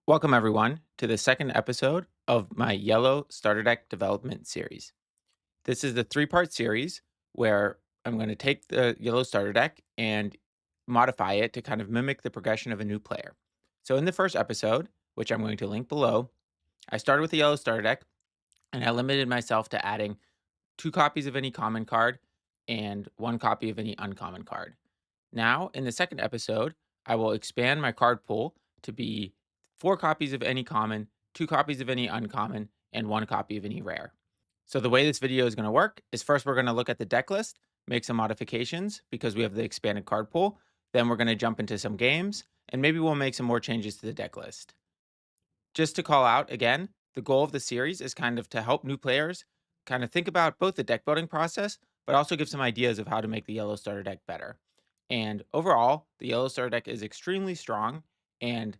Welcome, everyone, to the second episode of my Yellow Starter Deck development series. This is the three-part series where I'm going to take the Yellow Starter Deck and modify it to kind of mimic the progression of a new player. So, in the first episode, which I'm going to link below, I started with the Yellow Starter Deck and I limited myself to adding 2 copies of any common card and 1 copy of any uncommon card. Now, in the second episode, I will expand my card pool to be 4 copies of any common, 2 copies of any uncommon, and 1 copy of any rare. So the way this video is going to work is first we're going to look at the deck list, make some modifications because we have the expanded card pool. Then we're going to jump into some games, and maybe we'll make some more changes to the deck list. Just to call out again, the goal of the series is kind of to help new players kind of think about both the deck building process, but also give some ideas of how to make the Yellow Starter Deck better. And overall, the Yellow Starter Deck is extremely strong, and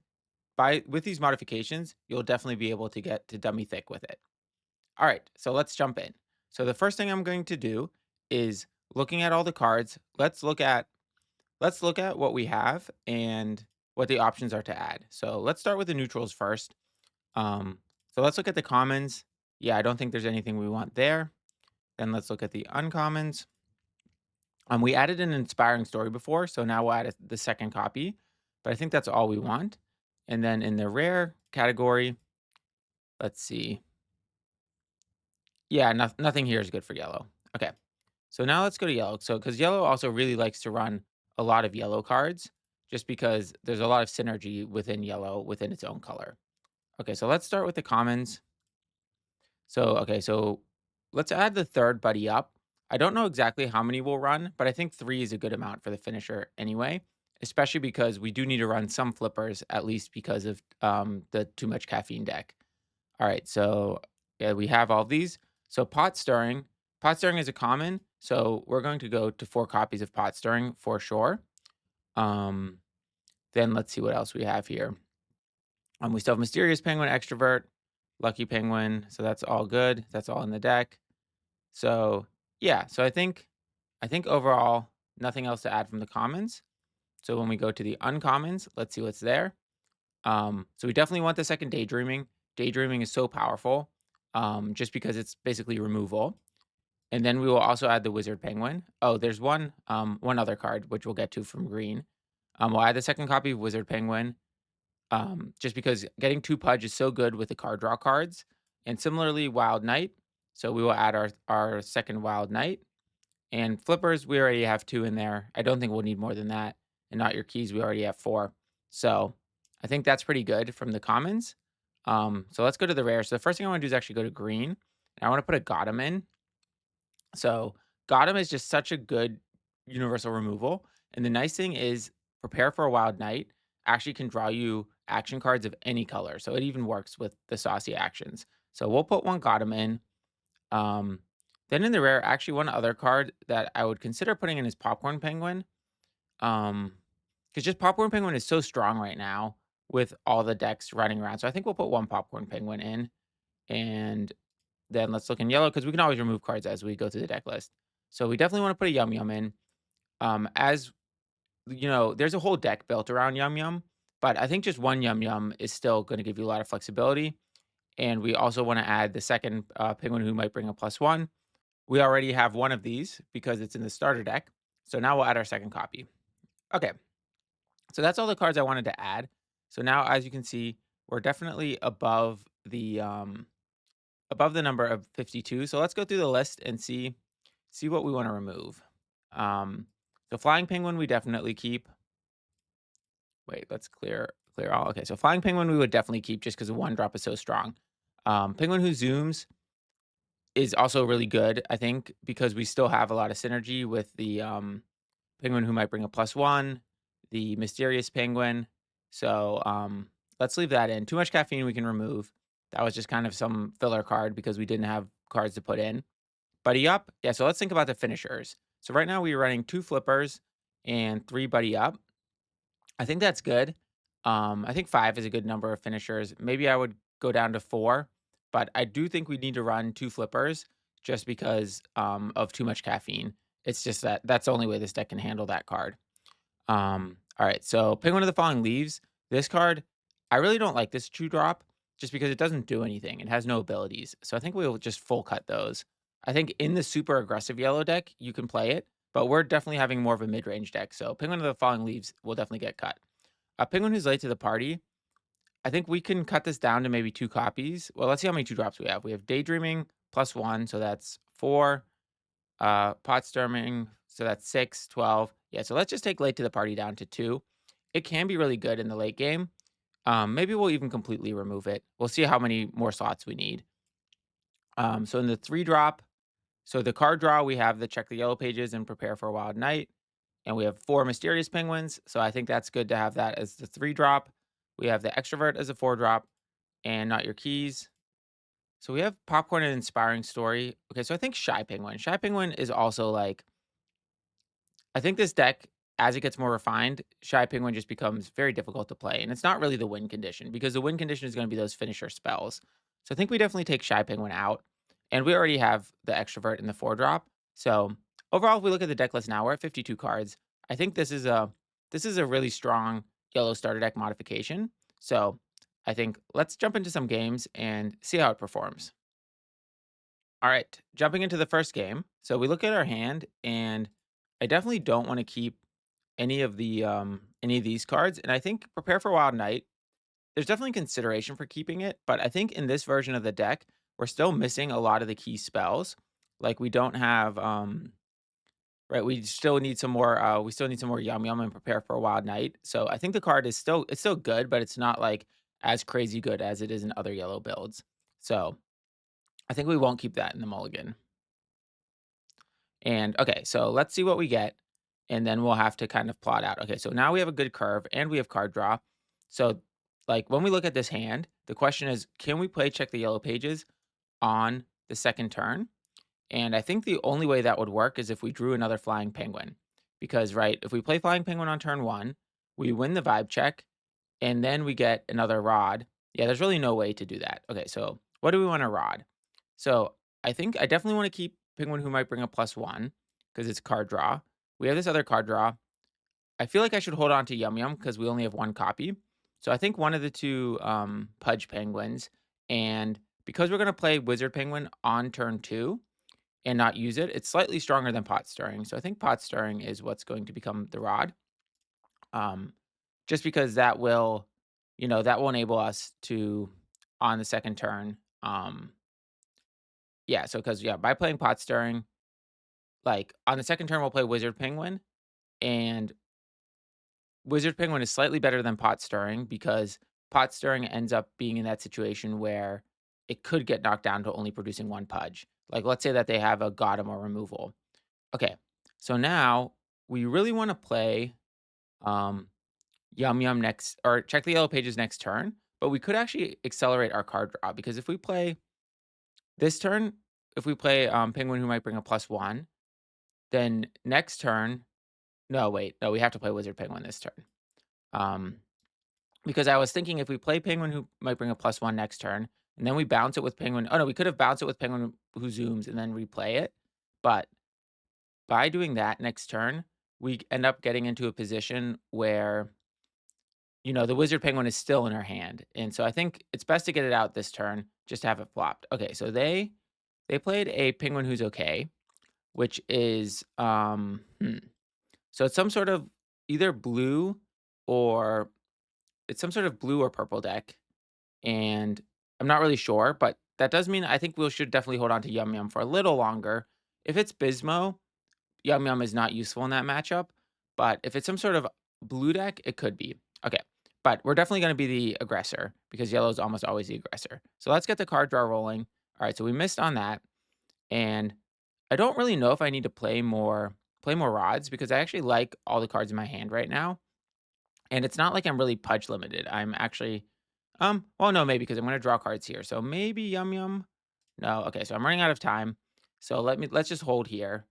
with these modifications, you'll definitely be able to get to dummy thick with it. All right, so let's jump in. So the first thing I'm going to do is looking at all the cards. Let's look at what we have and what the options are to add. So let's start with the neutrals first. So let's look at the commons. Yeah, I don't think there's anything we want there. Then let's look at the uncommons. We added an inspiring story before, so now we'll add the second copy, but I think that's all we want. And then in the rare category, let's see. Yeah, nothing here is good for yellow. Okay, so now let's go to yellow. So because yellow also really likes to run a lot of yellow cards, just because there's a lot of synergy within yellow within its own color. Okay, so let's start with the commons. So let's add the third BuddyUp. I don't know exactly how many we'll run, but I think 3 is a good amount for the finisher anyway, especially because we do need to run some flippers, at least because of the too much caffeine deck. All right, so yeah, we have all these. So pot stirring. Pot stirring is a common, so we're going to go to 4 copies of pot stirring for sure. Um, then let's see what else we have here. We still have Mysterious Penguin, Extrovert, Lucky Penguin. So that's all good. That's all in the deck. So yeah, so I think overall nothing else to add from the commons. So when we go to the uncommons, let's see what's there. So we definitely want the second daydreaming. Daydreaming is so powerful, just because it's basically removal. And then we will also add the wizard penguin. Oh, there's one other card which we'll get to from green. We'll add the second copy of wizard penguin. Just because getting 2 Pudge is so good with the card draw cards. And similarly, Wild Knight. So we will add our second Wild Knight. And flippers, we already have 2 in there. I don't think we'll need more than that. And not your keys, we already have 4. So I think that's pretty good from the commons. So let's go to the rare. So the first thing I want to do is actually go to green. And I want to put a GotEm in. So GotEm is just such a good universal removal. And the nice thing is Prepare for a Wild Night actually can draw you action cards of any color. So it even works with the saucy actions. So we'll put one GotEm in. Um, then in the rare, actually one other card that I would consider putting in is Popcorn Penguin. Because just Popcorn Penguin is so strong right now with all the decks running around. So I think we'll put one Popcorn Penguin in. And then let's look in yellow because we can always remove cards as we go through the deck list. So we definitely want to put a YumYum in. As you know, there's a whole deck built around YumYum, but I think just one YumYum is still going to give you a lot of flexibility. And we also want to add the second Penguin who might bring a +1. We already have one of these because it's in the starter deck. So now we'll add our second copy. Okay, so that's all the cards I wanted to add. So now, as you can see, we're definitely above the number of 52. So let's go through the list and see what we want to remove. So Flying Penguin we definitely keep. Wait, let's clear all. Okay, so Flying Penguin we would definitely keep just because the one drop is so strong. PenguinWhoZooms is also really good, I think, because we still have a lot of synergy with the Penguin who might bring a +1, the Mysterious Penguin. So let's leave that in. Too much caffeine we can remove. That was just kind of some filler card because we didn't have cards to put in. BuddyUp, yeah, so let's think about the finishers. So right now we're running 2 flippers and 3 BuddyUp. I think that's good. I think 5 is a good number of finishers. Maybe I would go down to 4, but I do think we need to run 2 flippers just because of too much caffeine. It's just that's the only way this deck can handle that card. All right, so Penguin of the Falling Leaves. This card, I really don't like this 2-drop just because it doesn't do anything. It has no abilities. So I think we'll just full cut those. I think in the super aggressive yellow deck, you can play it, but we're definitely having more of a mid-range deck. So Penguin of the Falling Leaves will definitely get cut. Penguin Who's Late to the Party, I think we can cut this down to maybe 2 copies. Well, let's see how many 2-drops we have. We have Daydreaming+1, so that's 4. PotStirring, so that's 6, 12. Yeah, so let's just take Late to the Party down to 2. It can be really good in the late game. Maybe we'll even completely remove it. We'll see how many more slots we need. So in the 3-drop, so the card draw, we have the Check the Yellow Pages and Prepare for a Wild Night. And we have 4 Mysterious Penguins. So I think that's good to have that as the 3-drop. We have the Extrovert as a 4-drop and Not Your Keys. So we have Popcorn and Inspiring Story. Okay, so I think Shy Penguin. Shy Penguin is also like, I think this deck, as it gets more refined, Shy Penguin just becomes very difficult to play. And it's not really the win condition because the win condition is going to be those finisher spells. So I think we definitely take Shy Penguin out. And we already have the Extrovert in the 4-drop. So overall, if we look at the deck list now, we're at 52 cards. I think this is a really strong yellow starter deck modification. So I think let's jump into some games and see how it performs. All right, jumping into the first game. So we look at our hand, and I definitely don't want to keep any of these cards. And I think Prepare for Wild Night, there's definitely consideration for keeping it, but I think in this version of the deck, we're still missing a lot of the key spells. Like we don't have right, we still need some more YumYum and Prepare for a Wild Night. So I think the card is still good, but it's not like as crazy good as it is in other yellow builds. So I think we won't keep that in the mulligan. And okay, so let's see what we get. And then we'll have to kind of plot out. Okay, so now we have a good curve and we have card draw. So, like when we look at this hand, the question is, can we play Check the Yellow Pages on the second turn? And I think the only way that would work is if we drew another Flying Penguin. Because, right, if we play Flying Penguin on turn 1, we win the vibe check, and then we get another rod. Yeah, there's really no way to do that. Okay, so what do we want to rod? So I think I definitely want to keep Penguin Who Might Bring a +1 because it's card draw. We have this other card draw. I feel like I should hold on to YumYum because we only have 1 copy. So I think one of the 2 Pudge Penguins. And because we're going to play Wizard Penguin on turn 2 and not use it, it's slightly stronger than Pot Stirring. So I think Pot Stirring is what's going to become the rod. Um, just because that will enable us to, on the second turn, yeah, so because yeah, by playing Pot Stirring, like, on the second turn, we'll play Wizard Penguin, and Wizard Penguin is slightly better than Pot Stirring because Pot Stirring ends up being in that situation where it could get knocked down to only producing 1 Pudge. Like, let's say that they have a GotEm or removal. Okay, so now we really wanna play, um, YumYum next or Check the Yellow Pages next turn, but we could actually accelerate our card draw because if we play this turn, if we play, Penguin Who Might Bring a +1, then next turn no, wait. No, we have to play Wizard Penguin this turn. Um, because I was thinking if we play Penguin Who Might Bring a +1 next turn, and then we bounce it with Penguin oh, no, we could have bounced it with Penguin Who Zooms and then replay it, but by doing that next turn, we end up getting into a position where, the Wizard Penguin is still in our hand, and so I think it's best to get it out this turn just to have it flopped. Okay, so they played a Penguin Who's Okay, which is, so it's some sort of either blue or it's some sort of blue or purple deck, and I'm not really sure, but that does mean I think we should definitely hold on to YumYum for a little longer. If it's Bismo, YumYum is not useful in that matchup, but if it's some sort of blue deck, it could be. Okay, but we're definitely going to be the aggressor because yellow is almost always the aggressor. So let's get the card draw rolling. All right, so we missed on that, and I don't really know if I need to play more rods because I actually like all the cards in my hand right now. And it's not like I'm really pudge limited. I'm actually well no, maybe because I'm gonna draw cards here. So maybe YumYum. No, okay, so I'm running out of time. So let's just hold here.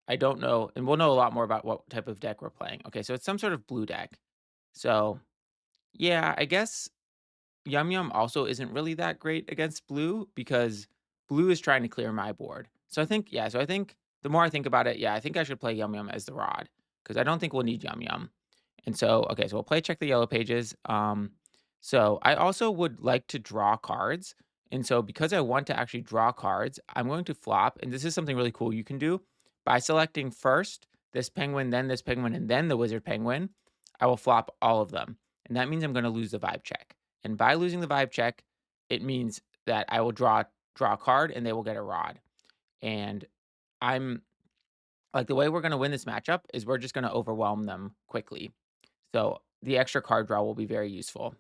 I don't know, and we'll know a lot more about what type of deck we're playing. Okay, so it's some sort of blue deck. So yeah, I guess YumYum also isn't really that great against blue because blue is trying to clear my board. So I think the more I think about it, yeah, I think I should play YumYum as the rod because I don't think we'll need YumYum. And so, okay, so we'll play Check the Yellow Pages. So I also would like to draw cards. And so because I want to actually draw cards, I'm going to flop. And this is something really cool you can do by selecting first this penguin, then this penguin, and then the wizard penguin. I will flop all of them. And that means I'm going to lose the vibe check. And by losing the vibe check, it means that I will draw a card and they will get a rod. And I'm like the way we're going to win this matchup is we're just going to overwhelm them quickly. So the extra card draw will be very useful.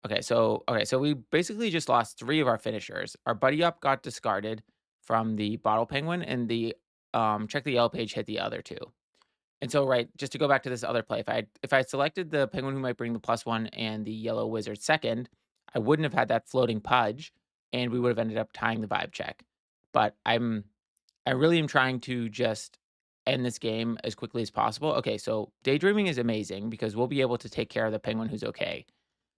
Okay, so we basically just lost 3 of our finishers. Our buddy up got discarded from the bottle penguin, and the check the yellow page hit the other 2. And so, right, just to go back to this other play, if I had selected the penguin who might bring the +1 and the yellow wizard second, I wouldn't have had that floating pudge, and we would have ended up tying the vibe check. But I really am trying to just end this game as quickly as possible. Okay, so daydreaming is amazing because we'll be able to take care of the penguin who's okay.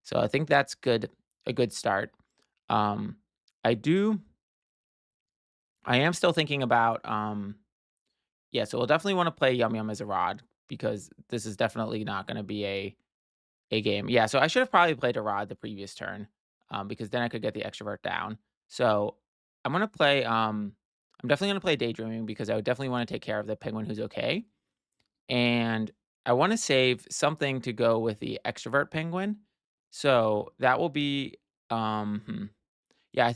So I think that's good, a good start. Um, I do. I am still thinking about. Yeah, so we'll definitely want to play YumYum as a rod because this is definitely not going to be a game. Yeah, so I should have probably played a rod the previous turn, because then I could get the extrovert down. So I'm gonna play. I'm definitely gonna play daydreaming because I would definitely want to take care of the penguin who's okay, and I want to save something to go with the extrovert penguin. So that will be. Yeah,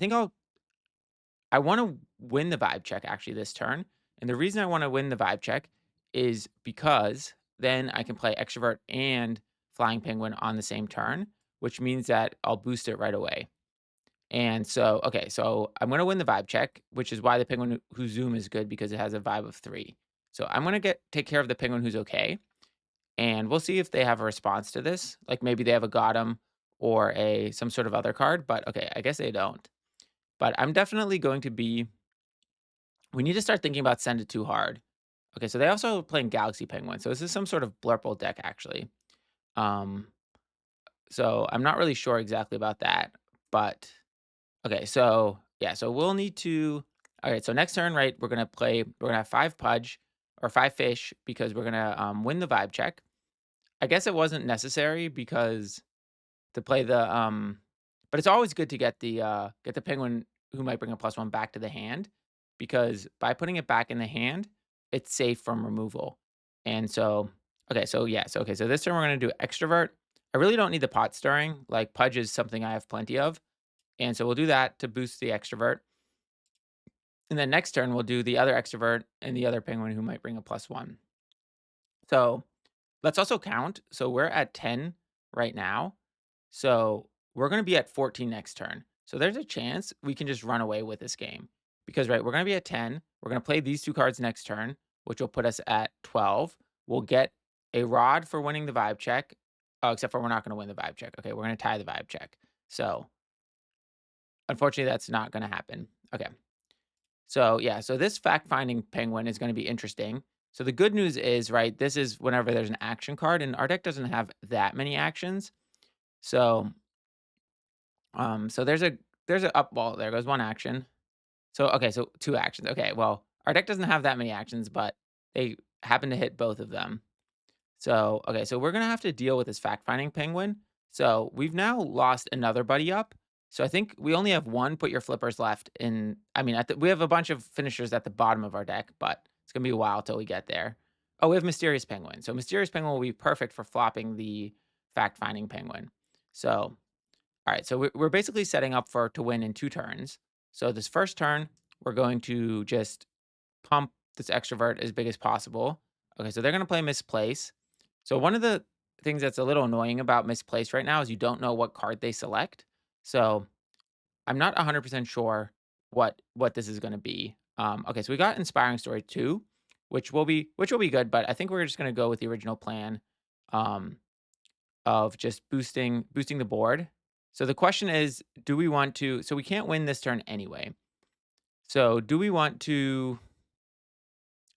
I want to win the vibe check actually this turn. And the reason I want to win the vibe check is because then I can play extrovert and flying penguin on the same turn, which means that I'll boost it right away. And so, okay, so I'm going to win the vibe check, which is why the penguin who zoom is good because it has a vibe of 3. So I'm going to take care of the penguin who's okay. And we'll see if they have a response to this. Like maybe they have a GotEm or a some sort of other card, but okay, I guess they don't. But I'm definitely going to be we need to start thinking about Send It Too Hard. Okay, so they also playing Galaxy Penguin. So this is some sort of blurple deck, actually. Um, so I'm not really sure exactly about that. But okay, so yeah, so we'll need to. All right, so next turn, right, we're gonna have 5 Pudge or 5 fish because we're gonna win the vibe check. I guess it wasn't necessary because to play the but it's always good to get the penguin who might bring a +1 back to the hand, because by putting it back in the hand, it's safe from removal. And so okay, so yeah, so okay, so this turn we're gonna do extrovert. I really don't need the pot stirring, like Pudge is something I have plenty of. And so we'll do that to boost the extrovert. And then next turn we'll do the other extrovert and the other penguin who might bring a +1. So let's also count. So we're at 10 right now. So we're going to be at 14 next turn. So there's a chance we can just run away with this game because, right, we're going to be at 10. We're going to play these 2 cards next turn, which will put us at 12. We'll get a rod for winning the vibe check. Oh, except for we're not going to win the vibe check. Okay, we're going to tie the vibe check. So unfortunately, that's not going to happen. Okay. So yeah, so this fact finding penguin is going to be interesting. So the good news is, right, this is whenever there's an action card, and our deck doesn't have that many actions. So so there's a up well, there goes 1 action. So okay, so 2 actions. Okay, well, our deck doesn't have that many actions, but they happen to hit both of them. So, okay, so we're gonna have to deal with this fact finding penguin. So we've now lost another buddy up. So I think we only have 1 put your flippers left in. I mean, we have a bunch of finishers at the bottom of our deck, but it's gonna be a while till we get there. Oh, we have Mysterious Penguin. So Mysterious Penguin will be perfect for flopping the fact finding penguin. So all right, so we're basically setting up for to win in 2 turns. So this first turn, we're going to just pump this extrovert as big as possible. Okay, so they're going to play misplace. So one of the things that's a little annoying about misplace right now is you don't know what card they select. So I'm not 100% sure what this is going to be. Okay, so we got Inspiring Story 2, which will be good, but I think we're just going to go with the original plan. Um, of just boosting the board. So the question is, do we want to so we can't win this turn anyway. So do we want to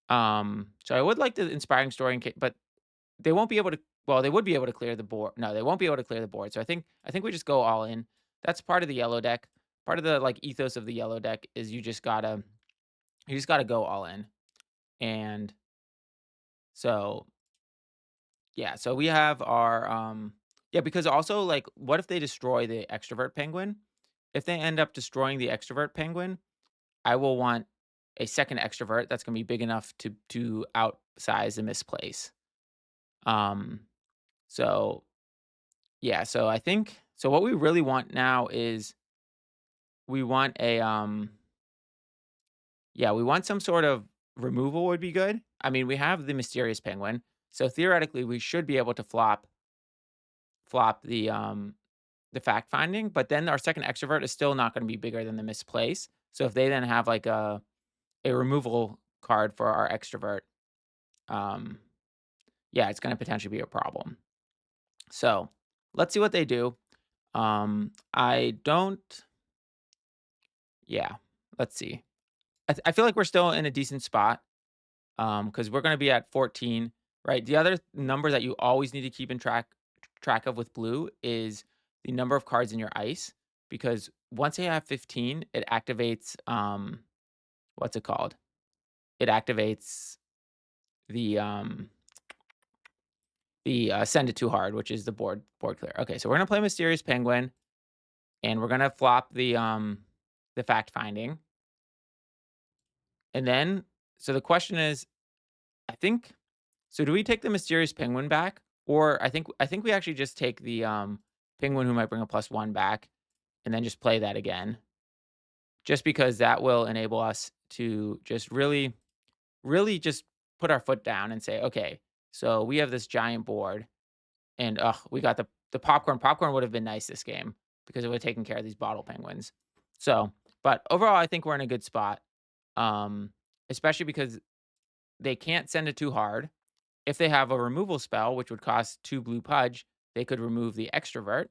so I would like the inspiring story but they won't be able to well, they would be able to clear the board. No, they won't be able to clear the board. So I think we just go all in. That's part of the yellow deck. Part of the like ethos of the yellow deck is you just gotta go all in. And so yeah, so we have our Yeah, because also, like, what if they destroy the extrovert penguin? If they end up destroying the extrovert penguin, I will want a second extrovert that's gonna be big enough to outsize the misplace. Um, so yeah, so I think so what we really want now is we want a yeah, we want some sort of removal would be good. I mean, we have the mysterious penguin, so theoretically we should be able to flop the fact finding, but then our second extrovert is still not going to be bigger than the misplace. So if they then have like a removal card for our extrovert, um, yeah, it's going to potentially be a problem. So let's see what they do. I don't. Yeah, let's see. I feel like we're still in a decent spot. Because we're gonna be at 14, right? The other number that you always need to keep in track of with blue is the number of cards in your ice, because once they have 15, it activates, what's it called? It activates the, send it too hard, which is the board clear. Okay, so we're gonna play Mysterious Penguin, and we're gonna flop the fact finding, and then so the question is, I think so do we take the mysterious penguin back? Or I think we actually just take the, penguin who might bring a +1 back and then just play that again. Just because that will enable us to just really just put our foot down and say, "Okay, so we have this giant board and, ugh, we got the popcorn." Popcorn would have been nice this game because it would have taken care of these bottle penguins. So, but overall, I think we're in a good spot, um, especially because they can't send it too hard. If they have a removal spell, which would cost 2 blue pudge, they could remove the extrovert.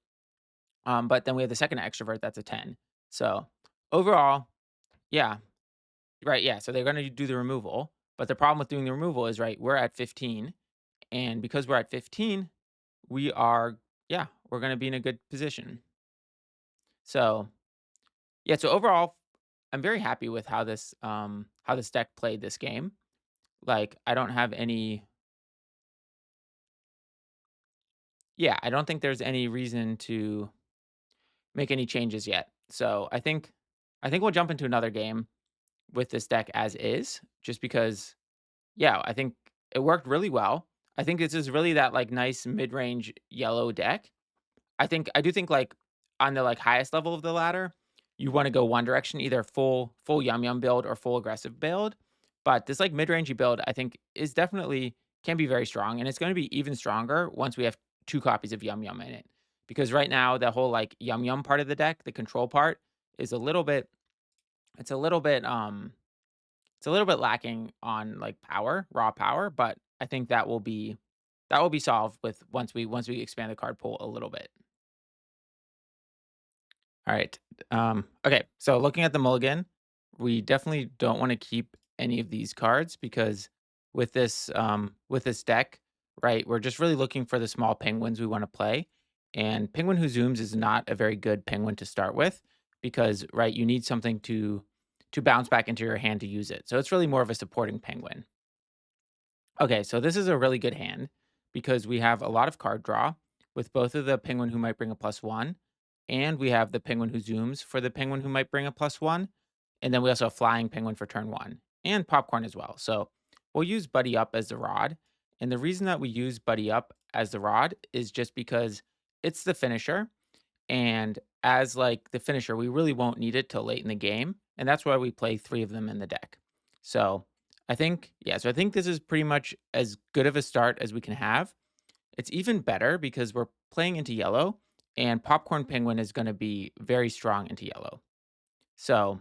But then we have the second extrovert, that's a 10. So overall, yeah, right, yeah. So they're gonna do the removal. But the problem with doing the removal is right, we're at 15. And because we're at 15, we are, yeah, we're gonna be in a good position. So yeah, so overall, I'm very happy with how this deck played this game. Like, I don't have any, yeah, I don't think there's any reason to make any changes yet. So I think we'll jump into another game with this deck as is, just because, yeah, I think it worked really well. I think this is really that like nice mid-range yellow deck. I do think like on the like highest level of the ladder, you want to go one direction, either full YumYum build or full aggressive build. But this like mid-rangey build, I think, is definitely can be very strong, and it's going to be even stronger once we have two copies of YumYum in it. Because right now, the whole like YumYum part of the deck, the control part, is a little bit. It's a little bit. It's a little bit lacking on like power, raw power. But I think that will be solved with once we expand the card pool a little bit. All right. Okay. So looking at the mulligan, we definitely don't want to keep any of these cards because with this deck, right, we're just really looking for the small penguins we want to play. And Penguin Who Zooms is not a very good penguin to start with because, right, you need something to bounce back into your hand to use it. So it's really more of a supporting penguin. Okay, so this is a really good hand because we have a lot of card draw with both of the penguin who might bring a +1, and we have the penguin who zooms for the penguin who might bring a +1, and then we also have flying penguin for turn 1 and popcorn as well. So we'll use Buddy Up as the rod. And the reason that we use Buddy Up as the rod is just because it's the finisher. And as like the finisher, we really won't need it till late in the game. And that's why we play three of them in the deck. So I think this is pretty much as good of a start as we can have. It's even better because we're playing into yellow, and Popcorn Penguin is going to be very strong into yellow. So,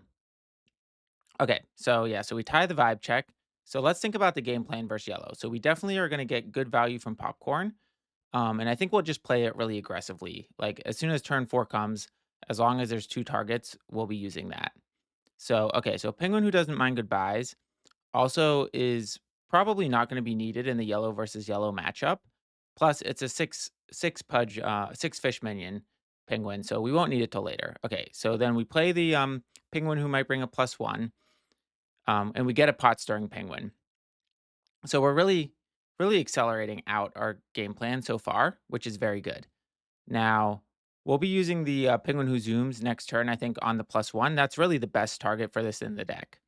okay. So, yeah. So we tie the vibe check. So let's think about the game plan versus yellow. So we definitely are going to get good value from Popcorn. And I think we'll just play it really aggressively. Like as soon as turn 4 comes, as long as there's two targets, we'll be using that. So, okay. So Penguin who doesn't mind goodbyes also is probably not going to be needed in the yellow versus yellow matchup. Plus, it's a six fish minion penguin, so we won't need it till later. Okay, so then we play the penguin who might bring a +1, and we get a pot stirring penguin. So we're really accelerating out our game plan so far, which is very good. Now, we'll be using the Penguin Who Zooms next turn, I think, on the +1. That's really the best target for this in the deck.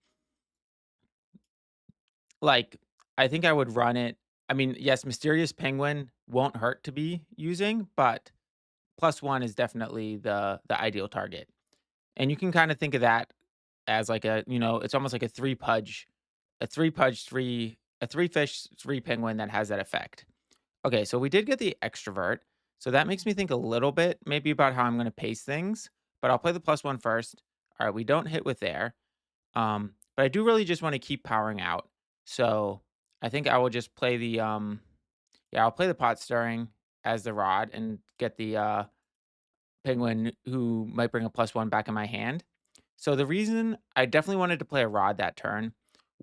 Like, I think I would run it. I mean, yes, Mysterious Penguin won't hurt to be using, but +1 is definitely the ideal target. And you can kind of think of that as like it's almost like a 3 pudge, 3 a 3 fish, 3 penguin that has that effect. Okay, so we did get the extrovert. So that makes me think a little bit maybe about how I'm going to pace things, but I'll play the +1 first. All right, we don't hit with there. But I do really just want to keep powering out. So I think I will just play I'll play the pot stirring as the rod and get the penguin who might bring a +1 back in my hand. So the reason I definitely wanted to play a rod that turn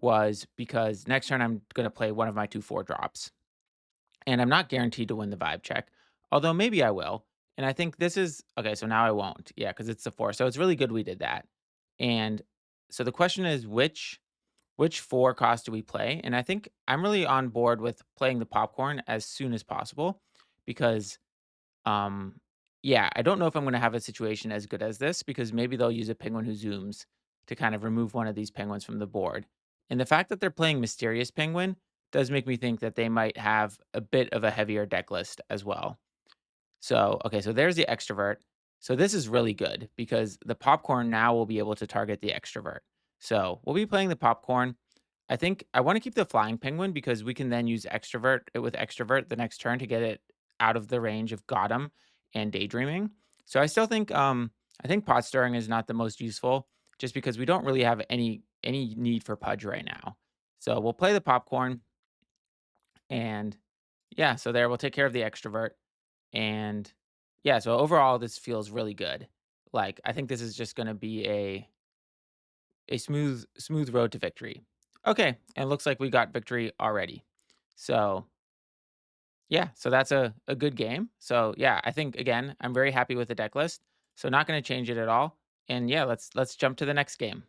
was because next turn I'm going to play one of my 2 4 drops. And I'm not guaranteed to win the vibe check, although maybe I will. And I think this is okay. So now I won't. Yeah, because it's the 4. So it's really good we did that. And so the question is which 4 cost do we play? And I think I'm really on board with playing the popcorn as soon as possible because um, yeah, I don't know if I'm gonna have a situation as good as this because maybe they'll use a penguin who zooms to kind of remove one of these penguins from the board. And the fact that they're playing Mysterious Penguin does make me think that they might have a bit of a heavier deck list as well. So, okay, so there's the extrovert. So this is really good because the popcorn now will be able to target the extrovert. So we'll be playing the popcorn. I think I want to keep the flying penguin because we can then use extrovert with extrovert the next turn to get it out of the range of GotEm and daydreaming. So I think pot stirring is not the most useful just because we don't really have any need for pudge right now. So we'll play the popcorn and yeah, so there we'll take care of the extrovert and yeah, so overall this feels really good. Like I think this is just going to be a smooth road to victory. Okay, and it looks like we got victory already. So, yeah, so that's a good game. So, yeah, I think again, I'm very happy with the deck list. So not going to change it at all. And yeah, let's jump to the next game.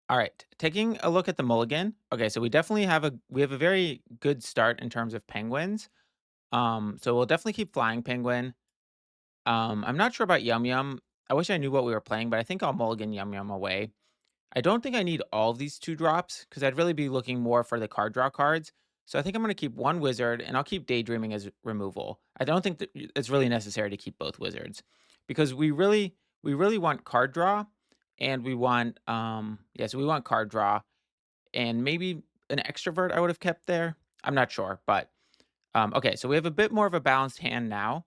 All right, taking a look at the mulligan. Okay, so we definitely have a very good start in terms of penguins. So we'll definitely keep flying penguin. I'm not sure about YumYum. I wish I knew what we were playing, but I think I'll mulligan YumYum away. I don't think I need all of these 2 drops because I'd really be looking more for the card draw cards. So I think I'm going to keep 1 wizard and I'll keep daydreaming as removal. I don't think that it's really necessary to keep both wizards because we really want card draw and we want so we want card draw and maybe an extrovert I would have kept there. I'm not sure, but okay, so we have a bit more of a balanced hand now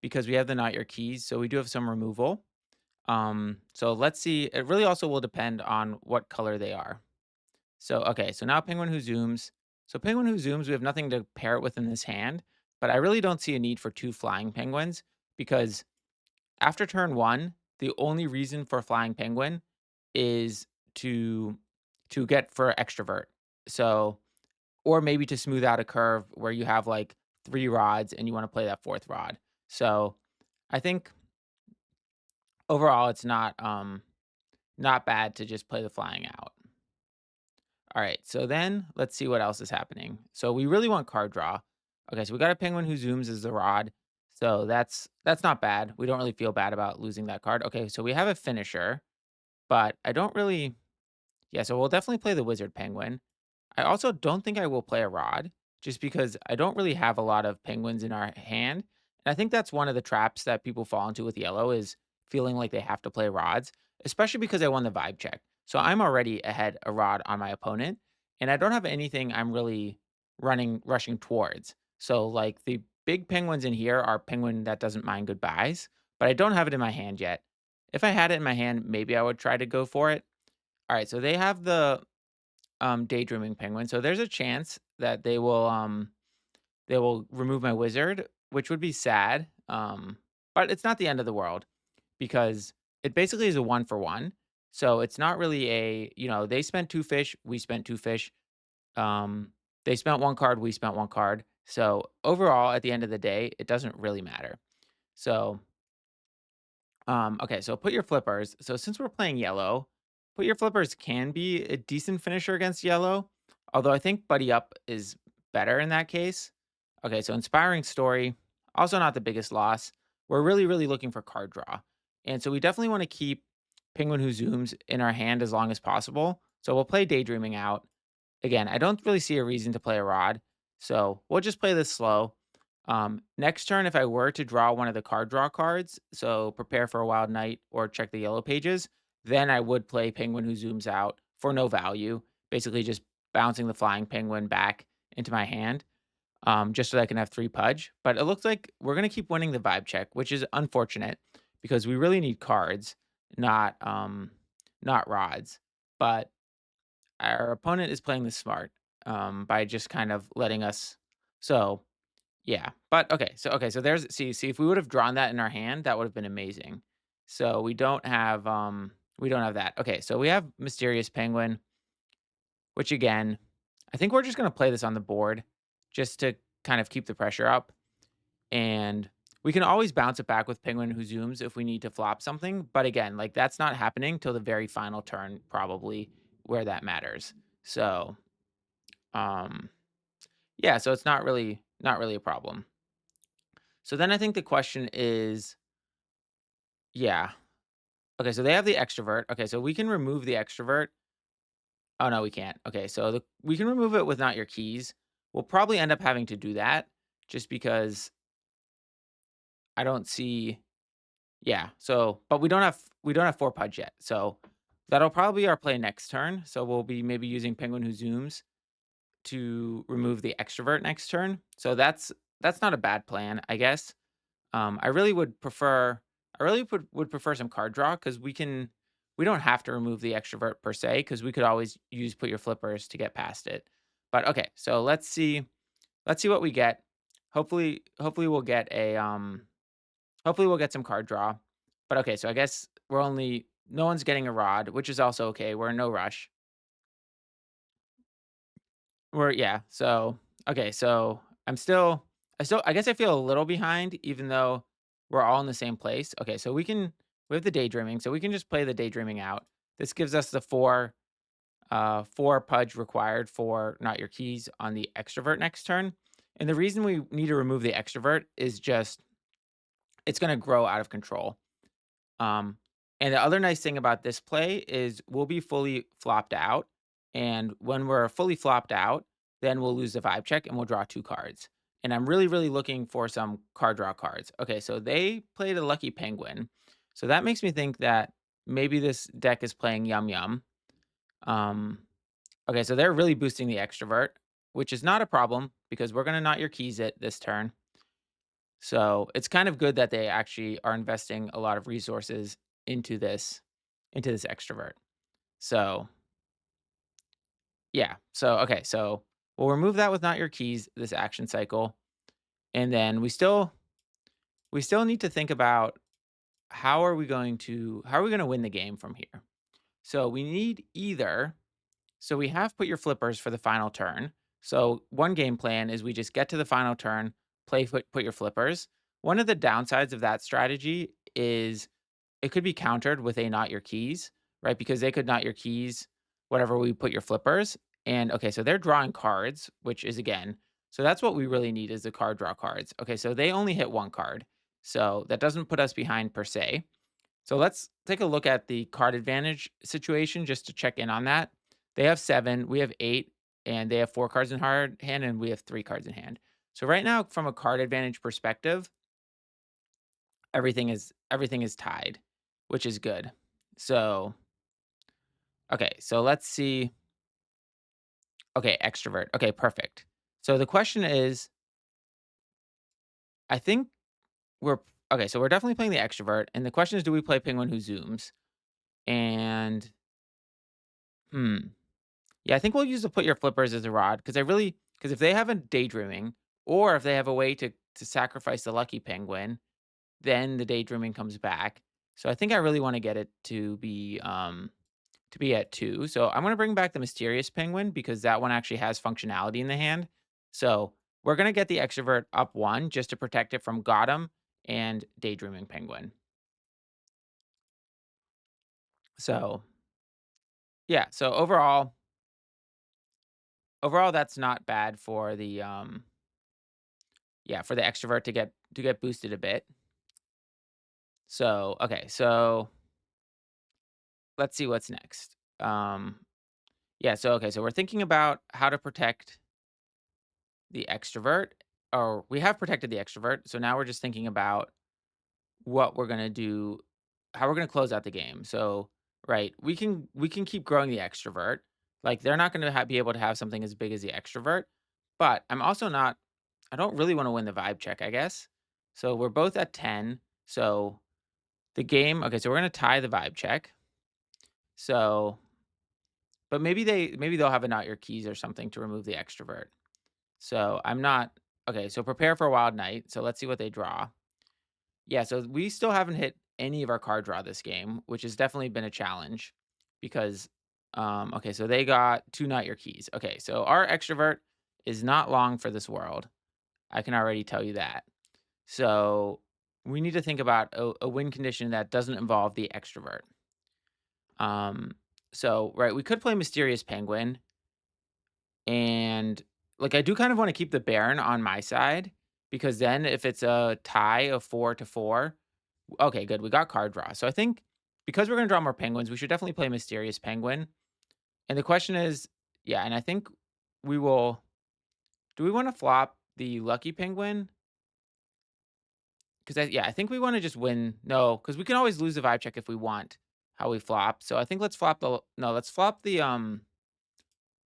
because we have the not your keys, so we do have some removal. So let's see. It really also will depend on what color they are. So, okay, so now Penguin Who Zooms. So Penguin Who Zooms, we have nothing to pair it with in this hand, but I really don't see a need for 2 flying penguins because after turn 1, the only reason for flying penguin is to get for extrovert. So, or maybe to smooth out a curve where you have like 3 rods and you want to play that 4th rod. So, I think overall it's not bad to just play the flying out. All right, so then let's see what else is happening. So we really want card draw. Okay, so we got a penguin who zooms as the rod. So that's not bad. We don't really feel bad about losing that card. Okay, so we have a finisher, but I don't really yeah, so we'll definitely play the wizard penguin. I also don't think I will play a rod just because I don't really have a lot of penguins in our hand. And I think that's one of the traps that people fall into with yellow is feeling like they have to play rods, especially because I won the vibe check. So I'm already ahead a rod on my opponent, and I don't have anything I'm really rushing towards. So like the big penguins in here are penguin that doesn't mind goodbyes, but I don't have it in my hand yet. If I had it in my hand, maybe I would try to go for it. All right, so they have the daydreaming penguin. So there's a chance that they will remove my wizard, which would be sad. But it's not the end of the world because it basically is a 1 for 1. So it's not really they spent 2 fish, we spent 2 fish. Um, they spent 1 card, we spent 1 card. So overall, at the end of the day, it doesn't really matter. So okay, so put your flippers. So since we're playing yellow, put your flippers can be a decent finisher against yellow. Although I think Buddy Up is better in that case. Okay, so inspiring story. Also not the biggest loss. We're really, really looking for card draw. And so we definitely want to keep PenguinWhoZooms in our hand as long as possible. So we'll play Daydreaming out. Again, I don't really see a reason to play a rod. So we'll just play this slow. Next turn, if I were to draw one of the card draw cards, so Prepare for a Wild Night or Check the Yellow Pages, then I would play Penguin Who Zooms Out for no value, basically just bouncing the Flying Penguin back into my hand, just so that I can have 3 Pudge. But it looks like we're going to keep winning the vibe check, which is unfortunate because we really need cards, not not rods. But our opponent is playing this smart by just kind of letting us. So yeah, but okay, so there's see if we would have drawn that in our hand, that would have been amazing. So we don't have that. Okay, so we have Mysterious Penguin, which again, I think we're just gonna play this on the board just to kind of keep the pressure up. And we can always bounce it back with Penguin Who Zooms if we need to flop something. But again, like that's not happening till the very final turn, probably where that matters. So um yeah, so it's not really a problem. So then I think the question is, yeah. Okay, so they have the extrovert. Okay, so we can remove the extrovert. Oh no, we can't. Okay, so we can remove it with not your keys. We'll probably end up having to do that just because I don't see. Yeah. So, but we don't have 4 Pudge yet. So that'll probably be our play next turn. So we'll be maybe using Penguin Who Zooms to remove the extrovert next turn. So that's not a bad plan, I guess. I really would prefer I really would prefer some card draw because we don't have to remove the extrovert per se because we could always use put your flippers to get past it. But okay, so let's see what we get. Hopefully we'll get a hopefully we'll get some card draw. But okay, so I guess no one's getting a rod, which is also okay. We're in no rush. Yeah, so okay, so I guess I feel a little behind even though we're all in the same place. Okay, so we have the daydreaming, so we can just play the daydreaming out. This gives us the 4 Pudge required for not your keys on the extrovert next turn. And the reason we need to remove the extrovert is just it's gonna grow out of control. Um, and the other nice thing about this play is we'll be fully flopped out. And when we're fully flopped out, then we'll lose the vibe check and we'll draw 2 cards. And I'm really, really looking for some card draw cards. Okay, so they played a lucky penguin. So that makes me think that maybe this deck is playing YumYum. Um, okay, so they're really boosting the extrovert, which is not a problem because we're gonna not your keys it this turn. So it's kind of good that they actually are investing a lot of resources into this into this extrovert. So yeah. So okay. So we'll remove that with not your keys this action cycle, and then we still need to think about how are we going to win the game from here. So we need either so we have put your flippers for the final turn. So one game plan is we just get to the final turn, put your flippers. One of the downsides of that strategy is it could be countered with a not your keys, right? Because they could not your keys whatever we put your flippers. And okay, so they're drawing cards, which is again, so that's what we really need is the card draw cards. Okay, so they only hit 1 card. So that doesn't put us behind per se. So let's take a look at the card advantage situation just to check in on that. They have 7, we have 8, and they have 4 cards in hard hand, and we have 3 cards in hand. So right now, from a card advantage perspective, everything is tied, which is good. So okay, so let's see. Okay, extrovert. Okay, perfect. So the question is, I think we're okay. So we're definitely playing the extrovert, and the question is, do we play Penguin Who Zooms? And hmm, yeah, I think we'll use the put your flippers as a rod because if they have a daydreaming or if they have a way to sacrifice the lucky penguin, then the daydreaming comes back. So I think I really want to get it to be at 2. So I'm gonna bring back the mysterious penguin because that one actually has functionality in the hand. So we're gonna get the extrovert up 1 just to protect it from GotEm and daydreaming penguin. So yeah, so overall that's not bad for the yeah, for the extrovert get boosted a bit. So, okay, so let's see what's next. Yeah, so okay, so we're thinking about how to protect the extrovert, or we have protected the extrovert. So now we're just thinking about what we're gonna do, how we're gonna close out the game. So, right, we can keep growing the extrovert. Like they're not gonna be able to have something as big as the extrovert, but I'm also not. I don't really want to win the vibe check, I guess. So we're both at 10. So the game. Okay, so we're gonna tie the vibe check. So, but maybe they'll have a not your keys or something to remove the extrovert. So I'm not okay. So prepare for a wild night. So let's see what they draw. Yeah, so we still haven't hit any of our card draw this game, which has definitely been a challenge because okay, so they got two not your keys. Okay, so our extrovert is not long for this world. I can already tell you that. So we need to think about a win condition that doesn't involve the extrovert. Um so right, we could play Mysterious Penguin, and like I do kind of want to keep the Baron on my side because then if it's a tie of 4-4. Okay, good. We got card draw. So I think because we're gonna draw more penguins, we should definitely play Mysterious Penguin. And the question is, yeah, and I think we will. Do we want to flop the Lucky Penguin? Because yeah, I think we want to just win. No, because we can always lose the vibe check if we want how we flop. So I think let's flop the no. Let's flop the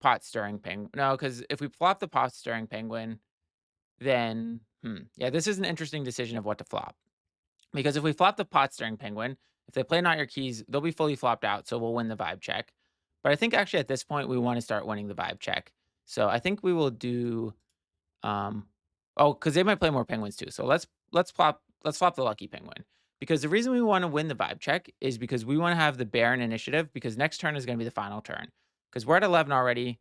pot stirring penguin. No, because if we flop the pot stirring penguin, then yeah, this is an interesting decision of what to flop. Because if we flop the pot stirring penguin, if they play not your keys, they'll be fully flopped out, so we'll win the vibe check. But I think actually at this point we want to start winning the vibe check. So I think we will do um oh, because they might play more penguins too. So let's flop the lucky penguin. Because the reason we want to win the vibe check is because we want to have the Baron initiative because next turn is going to be the final turn. Because we're at 11 already,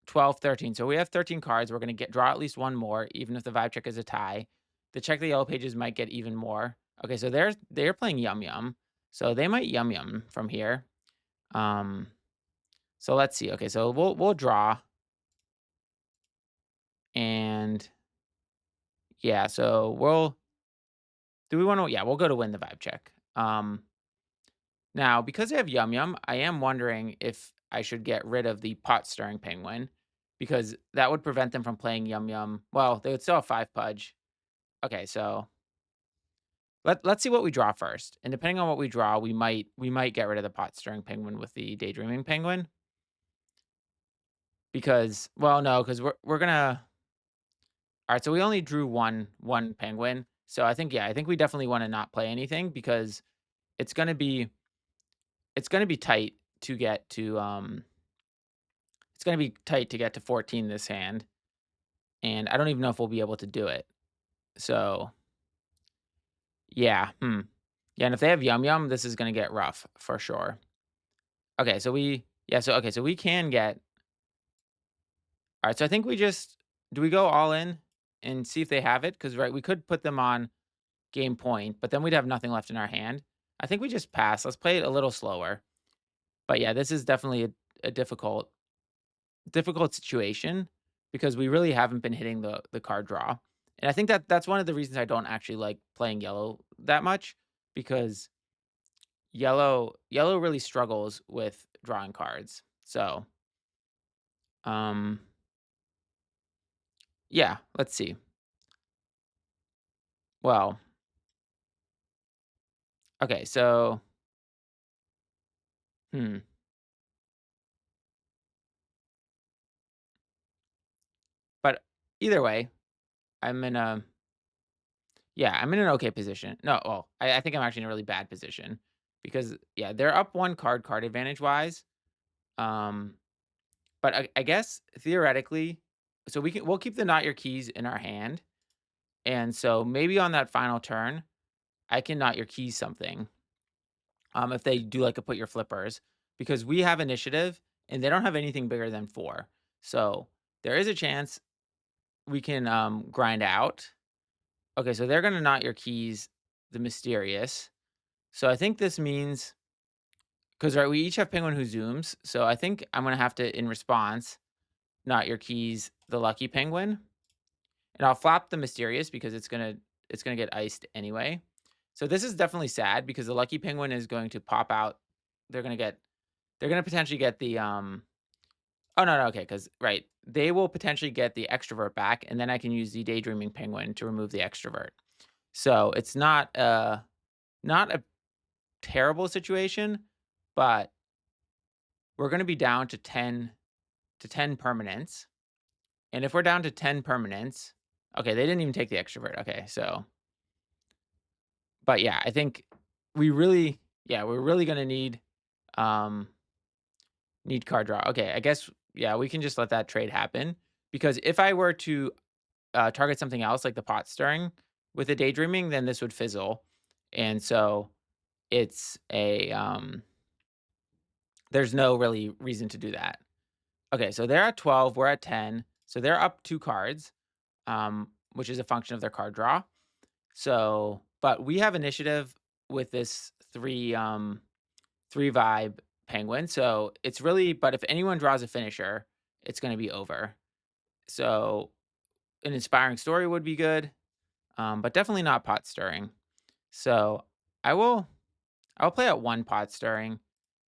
12, 13. So we have 13 cards. We're going to draw at least one more, even if the vibe check is a tie. The check the yellow pages might get even more. Okay, so they're playing YumYum. So they might YumYum from here. Um, so let's see. Okay, so we'll draw. And yeah, so do we want to, yeah, we'll go to win the vibe check. Now because I have YumYum, I am wondering if I should get rid of the pot stirring penguin because that would prevent them from playing YumYum. Well, they would still have 5 Pudge. Okay, so let's see what we draw first, and depending on what we draw, we might get rid of the pot stirring penguin with the daydreaming penguin because well, no, because we're gonna. All right, so we only drew one penguin, so I think yeah, I think we definitely want to not play anything because it's gonna be it's gonna be tight to get to it's gonna be tight to get to 14 this hand, and I don't even know if we'll be able to do it. So yeah, yeah, and if they have YumYum, this is gonna get rough for sure. Okay, so okay, so we can get alright, so I think we just do we go all in and see if they have it? Because right, we could put them on game point, but then we'd have nothing left in our hand. I think we just pass. Let's play it a little slower. But yeah, this is definitely a difficult situation because we really haven't been hitting the card draw. And I think that's one of the reasons I don't actually like playing yellow that much because yellow really struggles with drawing cards. So, um yeah, let's see. Well, okay, so hmm. But either way, I'm in a yeah, I'm in an okay position. No, well, I think I'm actually in a really bad position because yeah, they're up one card advantage wise. Um, but I guess theoretically, so we'll keep the not your keys in our hand, and so maybe on that final turn, I can not your keys something. If they do like a put your flippers, because we have initiative and they don't have anything bigger than 4, so there is a chance we can grind out. Okay, so they're gonna not your keys the mysterious. So I think this means because right, we each have Penguin who zooms. So I think I'm gonna have to, in response, not your keys the lucky penguin. And I'll flop the mysterious because it's gonna it's gonna get iced anyway. So this is definitely sad because the lucky penguin is going to pop out. They're gonna get they're gonna potentially get the oh no, okay, because right. They will potentially get the extrovert back, and then I can use the daydreaming penguin to remove the extrovert. So it's not a terrible situation, but we're gonna be down to 10 permanents. And if we're down to 10 permanents, okay, they didn't even take the extrovert. Okay, so but yeah, I think we're really gonna um need card draw. Okay, I guess yeah, we can just let that trade happen because if I were to target something else like the pot stirring with the daydreaming, then this would fizzle. And so it's a there's no really reason to do that. Okay, so they're at 12, we're at 10. So they're up 2 cards, which is a function of their card draw. So, but we have initiative with this 3 vibe penguin. So it's really, but if anyone draws a finisher, it's going to be over. So an inspiring story would be good, but definitely not pot stirring. So I will I'll play at 1 pot stirring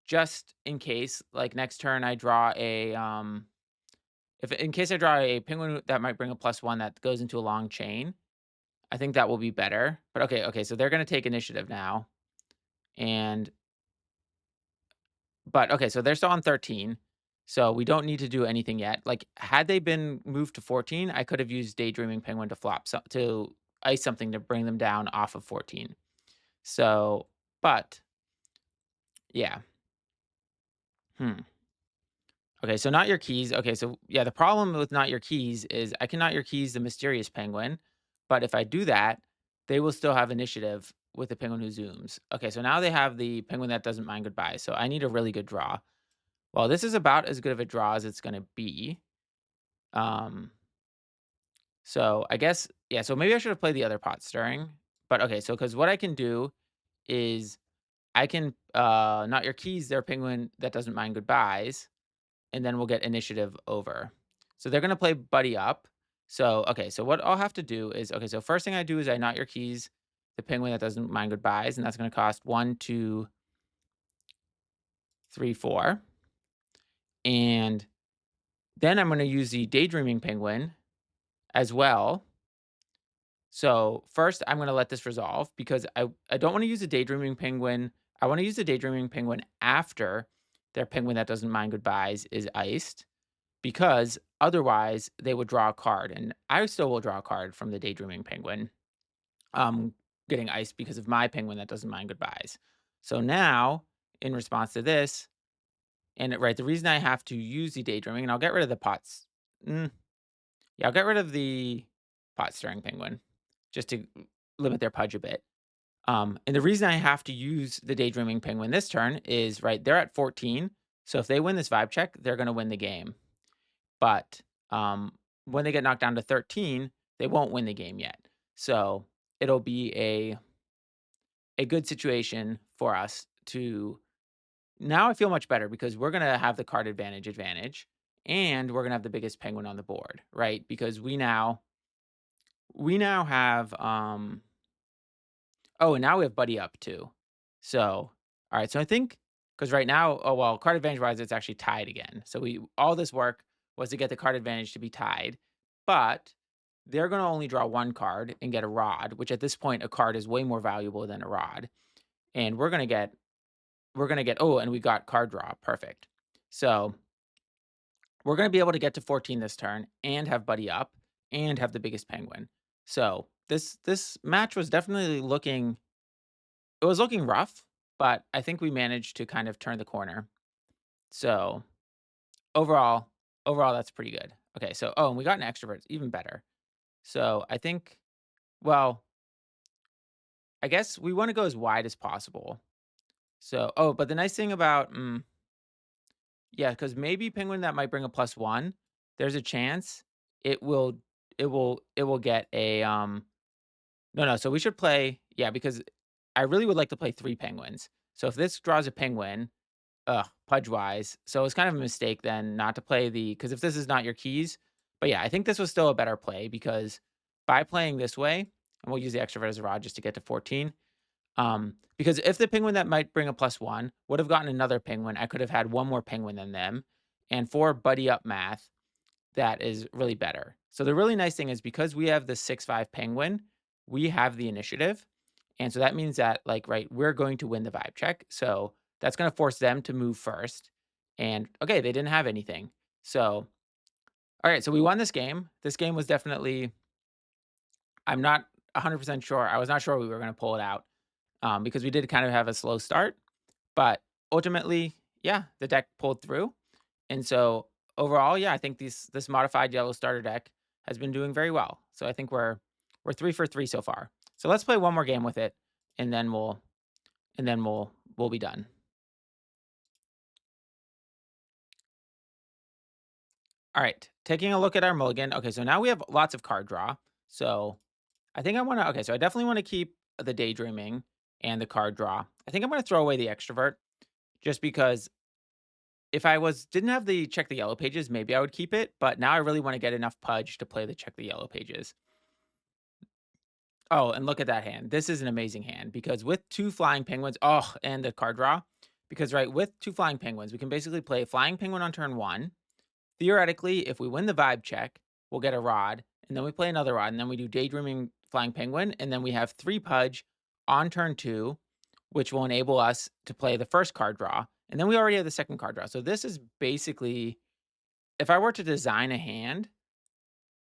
just in case. Like next turn, I draw a if in case I draw a penguin that might bring a +1 that goes into a long chain. I think that will be better. But okay, so they're gonna take initiative now. And but okay, so they're still on 13. So we don't need to do anything yet. Like had they been moved to 14, I could have used Daydreaming Penguin to flop to ice something to bring them down off of 14. So, but yeah. Hmm. Okay, so not your keys. Okay, so yeah, the problem with not your keys is I can not your keys the mysterious penguin, but if I do that, they will still have initiative with the penguin who zooms. Okay, so now they have the penguin that doesn't mind goodbye. So I need a really good draw. Well, this is about as good of a draw as it's going to be. Um, so I guess yeah. So maybe I should have played the other pot stirring. But okay, so because what I can do is I can not your keys their penguin that doesn't mind goodbyes, and then we'll get initiative over. So they're gonna play buddy up. So okay, so what I'll have to do is okay. So first thing I do is I not your keys the penguin that doesn't mind goodbyes, and that's gonna cost 1, 2, 3, 4, and then I'm gonna use the daydreaming penguin as well. So first, I'm gonna let this resolve because I don't want to use the daydreaming penguin. I want to use the daydreaming penguin after their penguin that doesn't mind goodbyes is iced because otherwise they would draw a card, and I still will draw a card from the daydreaming penguin. Getting iced because of my penguin that doesn't mind goodbyes. So now, in response to this, and right, the reason I have to use the daydreaming, and I'll get rid of the pots. Yeah, I'll get rid of the pot stirring penguin just to limit their pudge a bit. And the reason I have to use the daydreaming penguin this turn is right, they're at 14. So if they win this vibe check, they're going to win the game. But when they get knocked down to 13, they won't win the game yet. So it'll be a good situation for us to now I feel much better because we're gonna have the card advantage, and we're gonna have the biggest penguin on the board, right? Because we now have oh, and now we have buddy up too. So all right, so I think because right now, oh well, card advantage wise, it's actually tied again. So we all this work was to get the card advantage to be tied, but they're gonna only draw 1 card and get a rod, which at this point a card is way more valuable than a rod. And we're gonna get oh, and we got card draw. Perfect. So we're gonna be able to get to 14 this turn and have buddy up and have the biggest penguin. So this match was definitely looking it was looking rough, but I think we managed to kind of turn the corner. So overall, overall that's pretty good. Okay, so oh, and we got an extrovert, even better. So I think, well, I guess we want to go as wide as possible. So oh, but the nice thing about yeah, because maybe penguin that might bring a +1, there's a chance it will it will get a no, so we should play yeah, because I really would like to play 3 penguins. So if this draws a penguin, pudge wise, so it's kind of a mistake then not to play the because if this is not your keys, but yeah, I think this was still a better play because by playing this way, and we'll use the extrovert as a rod just to get to 14. Because if the penguin that might bring a +1 would have gotten another penguin, I could have had one more penguin than them. And for buddy up math, that is really better. So the really nice thing is because we have the 6-5 penguin, we have the initiative. And so that means that, like, right, we're going to win the vibe check. So that's going to force them to move first. And okay, they didn't have anything. So, all right, so we won this game. This game was definitely, I'm not 100% sure. I was not sure we were going to pull it out because we did kind of have a slow start. But ultimately, yeah, the deck pulled through. And so overall, yeah, I think this modified yellow starter deck has been doing very well. So I think we're 3 for 3 so far. So let's play one more game with it, and then we'll be done. All right, taking a look at our mulligan. Okay, so now we have lots of card draw. So I think I want to. Okay, so I definitely want to keep the daydreaming and the card draw. I think I'm going to throw away the extrovert just because if I didn't have the check the yellow pages, maybe I would keep it. But now I really want to get enough pudge to play the check the yellow pages. Oh, and look at that hand. This is an amazing hand because with 2 flying penguins, oh, and the card draw, because right, with 2 flying penguins, we can basically play flying penguin on turn 1. Theoretically, if we win the vibe check, we'll get a rod, and then we play another rod, and then we do daydreaming flying penguin, and then we have 3 pudge on turn 2, which will enable us to play the first card draw, and then we already have the second card draw. So this is basically, if I were to design a hand,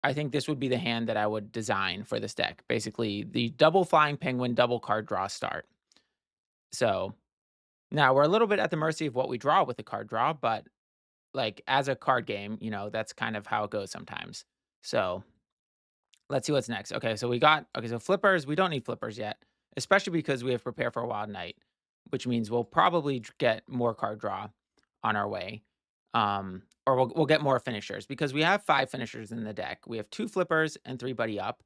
I think this would be the hand that I would design for this deck. Basically, the double flying penguin, double card draw start. So now we're a little bit at the mercy of what we draw with the card draw, but like as a card game, that's kind of how it goes sometimes. So let's see what's next. Okay, so so flippers, we don't need flippers yet, especially because we have Prepare for a Wild Night, which means we'll probably get more card draw on our way. Or we'll get more finishers because we have 5 finishers in the deck. We have 2 flippers and 3 buddy up.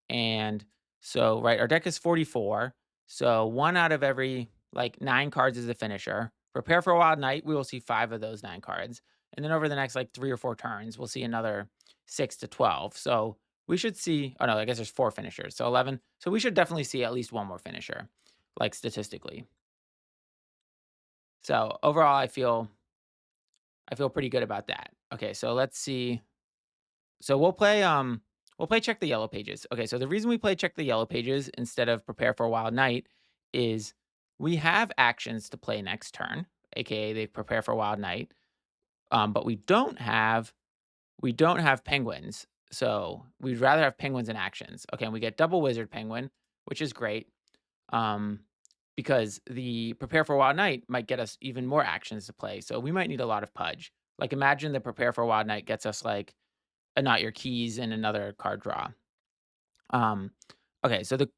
And so, right, our deck is 44. So 1 out of every like 9 cards is a finisher. Prepare for a Wild Night, we will see 5 of those 9 cards. And then over the next like 3 or 4 turns, we'll see another 6 to 12. So we should see, oh no, I guess there's 4 finishers. So 11. So we should definitely see at least one more finisher, like statistically. So overall, I feel pretty good about that. Okay, so let's see. So we'll play check the yellow pages. Okay, so the reason we play check the yellow pages instead of prepare for a wild night is we have actions to play next turn, aka they prepare for a wild night. But we don't have penguins. So we'd rather have penguins in actions. Okay, and we get double wizard penguin, which is great. Um, because the prepare for a wild night might get us even more actions to play. So we might need a lot of pudge. Like imagine the prepare for a wild night gets us like a not your keys and another card draw. Um, okay, so the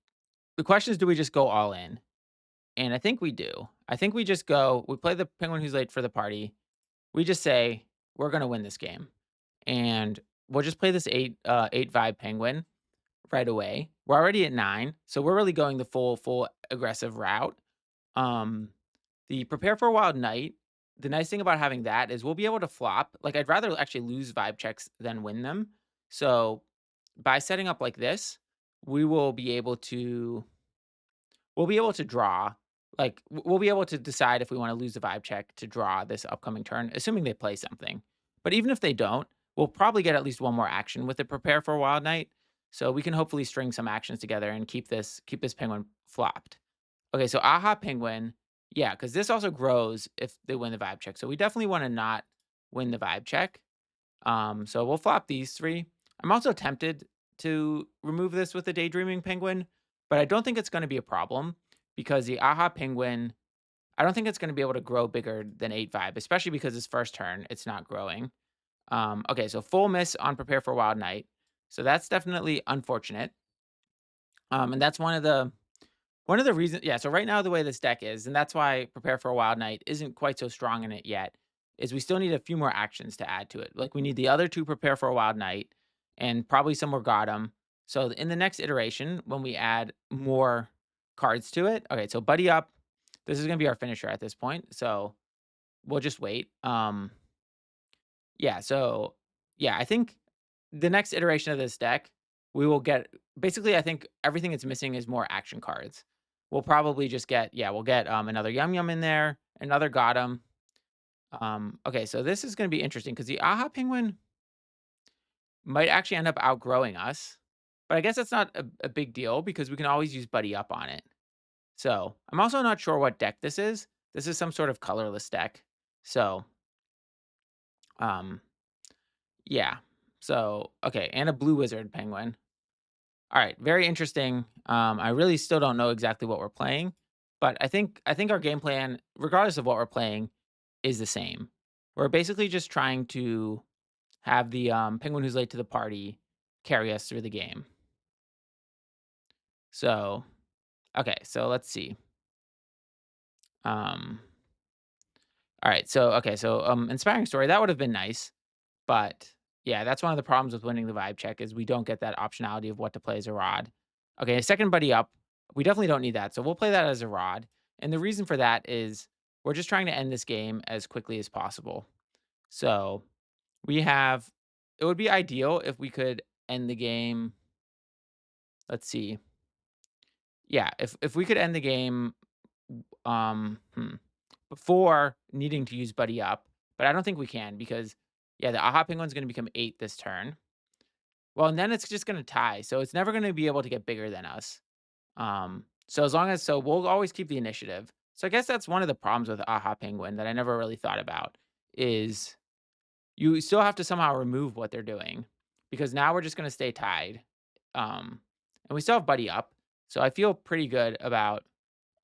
question is, do we just go all in? And I think we do. I think we just go. We play the penguin who's late for the party. We just say we're gonna win this game, and we'll just play this 8 vibe penguin right away. We're already at 9, so we're really going the full aggressive route. Um, the prepare for a wild night. The nice thing about having that is we'll be able to flop. Like I'd rather actually lose vibe checks than win them. So by setting up like this, we will be able to draw. Like we'll be able to decide if we want to lose the vibe check to draw this upcoming turn, assuming they play something. But even if they don't, we'll probably get at least one more action with the prepare for a wild night. So we can hopefully string some actions together and keep this penguin flopped. Okay, so Aha Penguin, yeah, because this also grows if they win the vibe check. So we definitely want to not win the vibe check. So we'll flop these 3. I'm also tempted to remove this with the Daydreaming Penguin, but I don't think it's going to be a problem because the Aha Penguin, I don't think it's going to be able to grow bigger than 8 vibe, especially because his first turn it's not growing. Okay, so full miss on Prepare for Wild Night. So that's definitely unfortunate. And that's one of the reasons, yeah, so right now the way this deck is, and that's why Prepare for a Wild Night isn't quite so strong in it yet, is we still need a few more actions to add to it. Like we need the other 2 Prepare for a Wild Night and probably some more GotEm. So in the next iteration, when we add more cards to it, okay, so Buddy Up, this is gonna be our finisher at this point. So we'll just wait. Yeah, so yeah, I think the next iteration of this deck we will get basically, I think everything it's missing is more action cards. We'll probably just get yeah, we'll get, another YumYum in there, another GotEm. Okay, so this is gonna be interesting because the AHA Penguin might actually end up outgrowing us, but I guess that's not a big deal because we can always use BuddyUp on it. So, I'm also not sure what deck this is. This is some sort of colorless deck. So, um, yeah. So, okay, and a blue wizard penguin. All right, very interesting. I really still don't know exactly what we're playing, but I think our game plan, regardless of what we're playing, is the same. We're basically just trying to have the penguin who's late to the party carry us through the game. So, okay, so let's see. Um, all right, so okay, so inspiring story that would have been nice, but yeah, that's one of the problems with winning the vibe check is we don't get that optionality of what to play as a rod. Okay, a second buddy up. We definitely don't need that. So we'll play that as a rod. And the reason for that is we're just trying to end this game as quickly as possible. So we have it would be ideal if we could end the game. Let's see. Yeah, if we could end the game um hmm, before needing to use buddy up, but I don't think we can because yeah, the AHA penguin's gonna become 8 this turn. Well, and then it's just gonna tie, so it's never gonna be able to get bigger than us. So as long as so we'll always keep the initiative. So I guess that's one of the problems with AHA Penguin that I never really thought about is you still have to somehow remove what they're doing because now we're just gonna stay tied. And we still have Buddy up. So I feel pretty good about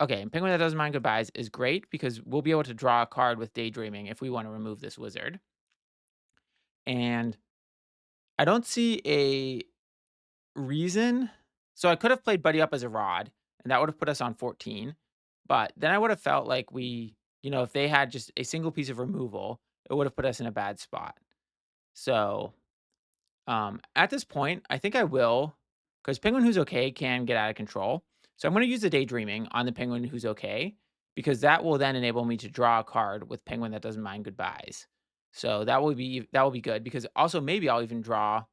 okay, and Penguin that doesn't mind goodbyes is great because we'll be able to draw a card with daydreaming if we want to remove this wizard. And I don't see a reason so I could have played Buddy Up as a rod, and that would have put us on 14, but then I would have felt like if they had just a single piece of removal, it would have put us in a bad spot. So, at this point, I think I will, because Penguin Who's Okay can get out of control. So I'm gonna use the Daydreaming on the Penguin Who's Okay, because that will then enable me to draw a card with Penguin that doesn't mind goodbyes. So that will be good because also maybe I'll even draw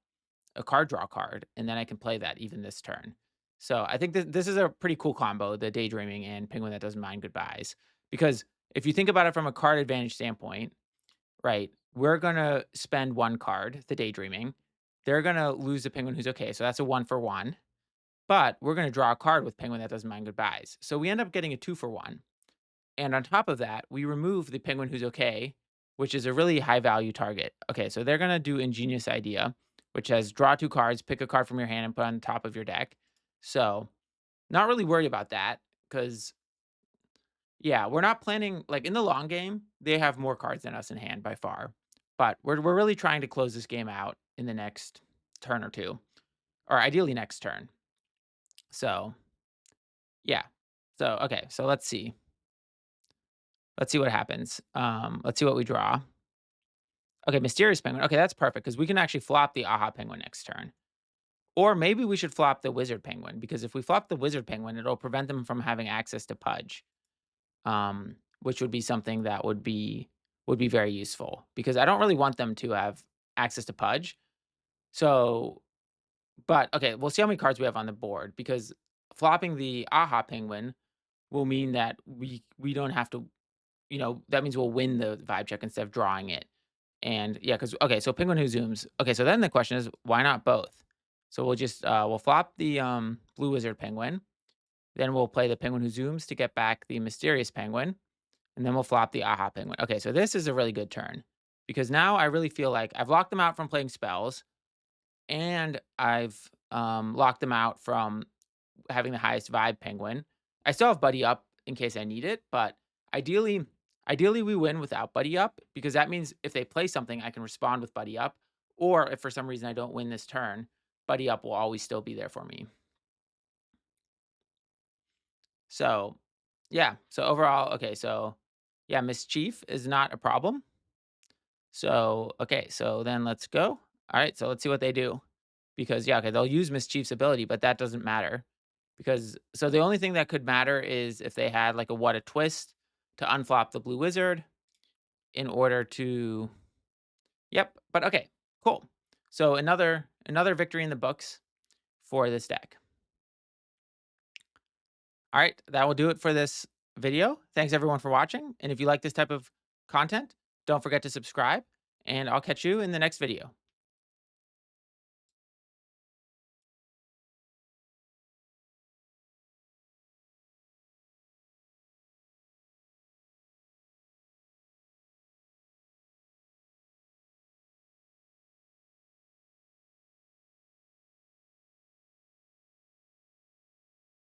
a card draw card, and then I can play that even this turn. So I think that this is a pretty cool combo, the Daydreaming and Penguin that doesn't mind goodbyes. Because if you think about it from a card advantage standpoint, right, we're gonna spend one card, the Daydreaming. They're gonna lose the Penguin who's okay, so that's a 1 for 1. But we're gonna draw a card with Penguin that doesn't mind goodbyes. So we end up getting a 2 for 1. And on top of that, we remove the Penguin who's okay, which is a really high value target. Okay, so they're gonna do Ingenious Idea, which has draw 2 cards, pick a card from your hand, and put on top of your deck. So not really worried about that because yeah, we're not planning like in the long game. They have more cards than us in hand by far, but we're really trying to close this game out in the next turn or two, or ideally next turn. So yeah, so okay, so let's see. Let's see what happens. Let's see what we draw. Okay, Mysterious Penguin. Okay, that's perfect because we can actually flop the AHA Penguin next turn. Or maybe we should flop the Wizard Penguin because if we flop the Wizard Penguin, it'll prevent them from having access to Pudge, which would be something that would be very useful because I don't really want them to have access to Pudge. So, but okay, we'll see how many cards we have on the board because flopping the AHA Penguin will mean that we don't have to. That means we'll win the vibe check instead of drawing it. And yeah, because okay, so Penguin Who Zooms. Okay, so then the question is, why not both? So we'll flop the blue wizard penguin, then we'll play the Penguin Who Zooms to get back the mysterious penguin, and then we'll flop the aha penguin. Okay, so this is a really good turn because now I really feel like I've locked them out from playing spells, and I've locked them out from having the highest vibe penguin. I still have buddy up in case I need it, but ideally, ideally we win without buddy up because that means if they play something, I can respond with buddy up. Or if for some reason I don't win this turn, buddy up will always still be there for me. So yeah, so overall, okay, so yeah, mischief is not a problem. So okay, so then let's go. All right, so let's see what they do. Because yeah, okay, they'll use mischief's ability, but that doesn't matter. Because so the only thing that could matter is if they had like a what a twist to unflop the blue wizard in order to yep, but okay, cool. So another victory in the books. for this deck. All right, that will do it for this video. Thanks everyone for watching. And if you like this type of content, don't forget to subscribe, and I'll catch you in the next video.